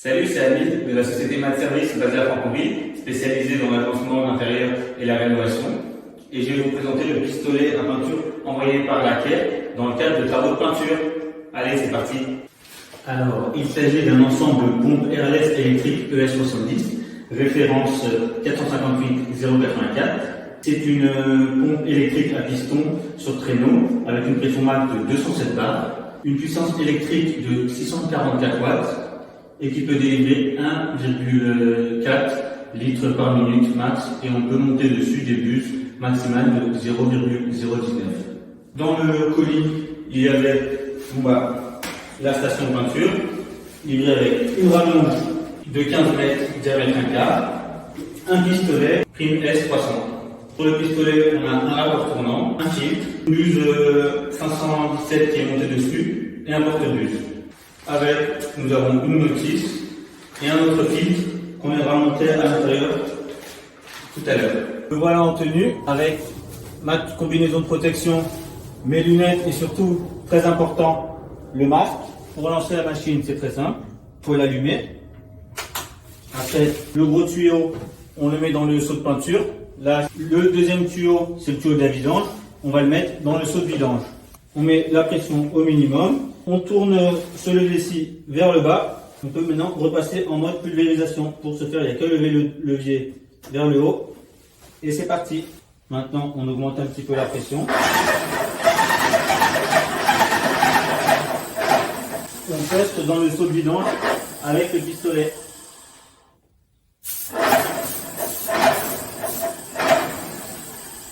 Salut, c'est Hamid de la société Mat Service basée à Franconville, spécialisée dans l'agencement d'intérieur et la rénovation. Et je vais vous présenter le pistolet à peinture envoyé par Laquais dans le cadre de travaux de peinture. Allez, c'est parti. Alors, il s'agit d'un ensemble de pompes RLS électriques ES70, référence 458-084. C'est une pompe électrique à piston sur traîneau avec une pression max de 207 bars, une puissance électrique de 644 watts et qui peut délivrer 1,4 litres par minute max, et on peut monter dessus des bus maximales de 0,019. Dans le colis, il y avait tout bas la station de peinture, livrée avec une rallonge de 15 mètres, diamètre 1/4, un pistolet prime S300. Pour le pistolet, on a un rapport tournant, un filtre, une buse 517 qui est montée dessus et un porte-buse. Avec, nous avons une notice et un autre filtre qu'on viendra monter à l'intérieur tout à l'heure. Me voilà en tenue avec ma combinaison de protection, mes lunettes et surtout, très important, le masque. Pour lancer la machine, c'est très simple. Il faut l'allumer. Après, le gros tuyau, on le met dans le seau de peinture. Là, le deuxième tuyau, c'est le tuyau de la vidange. On va le mettre dans le seau de vidange. On met la pression au minimum. On tourne ce levier-ci vers le bas. On peut maintenant repasser en mode pulvérisation. Pour ce faire, il n'y a qu'à lever le levier vers le haut. Et c'est parti. Maintenant, on augmente un petit peu la pression. On teste dans le seau de vidange avec le pistolet.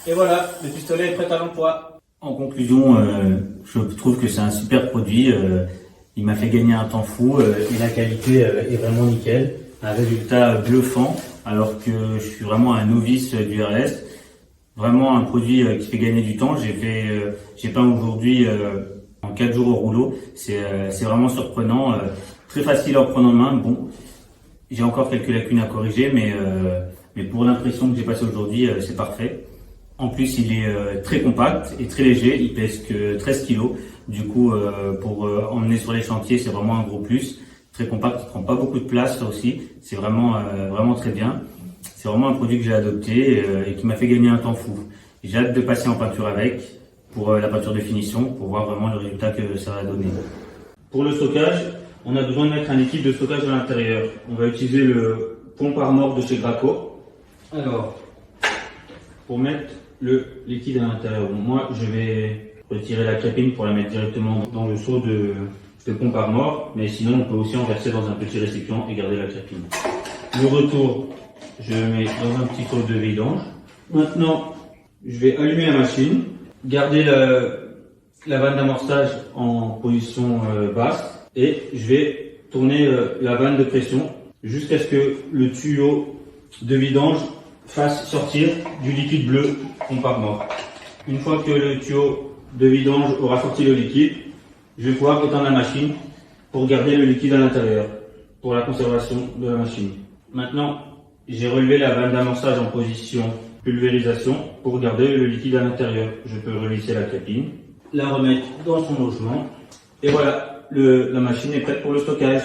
Et voilà, le pistolet est prêt à l'emploi. En conclusion, je trouve que c'est un super produit. Il m'a fait gagner un temps fou et la qualité est vraiment nickel. Un résultat bluffant, alors que je suis vraiment un novice du RLS. Vraiment un produit qui fait gagner du temps. J'ai peint aujourd'hui en 4 jours au rouleau. C'est vraiment surprenant, très facile à prendre en main. Bon, j'ai encore quelques lacunes à corriger, mais pour l'impression que j'ai passée aujourd'hui, c'est parfait. En plus, il est très compact et très léger, il pèse que 13 kg. Du coup, pour emmener sur les chantiers, c'est vraiment un gros plus. Très compact, il prend pas beaucoup de place aussi. C'est vraiment très bien. C'est vraiment un produit que j'ai adopté et qui m'a fait gagner un temps fou. J'ai hâte de passer en peinture avec, pour la peinture de finition, pour voir vraiment le résultat que ça va donner. Pour le stockage, on a besoin de mettre un liquide de stockage à l'intérieur. On va utiliser le pompe Armor de chez Graco. Alors, pour mettre le liquide à l'intérieur, moi je vais retirer la capine pour la mettre directement dans le seau de pompe Armor, mais sinon on peut aussi en verser dans un petit récipient et garder la capine. Le retour, je le mets dans un petit seau de vidange. Maintenant, je vais allumer la machine, garder la vanne d'amorçage en position basse, et je vais tourner la vanne de pression jusqu'à ce que le tuyau de vidange fasse sortir du liquide bleu pompe Armor. Une fois que le tuyau de vidange aura sorti le liquide, je vais pouvoir éteindre la machine pour garder le liquide à l'intérieur, pour la conservation de la machine. Maintenant, j'ai relevé la vanne d'amorçage en position pulvérisation pour garder le liquide à l'intérieur. Je peux relisser la capine, la remettre dans son logement, et voilà, la machine est prête pour le stockage.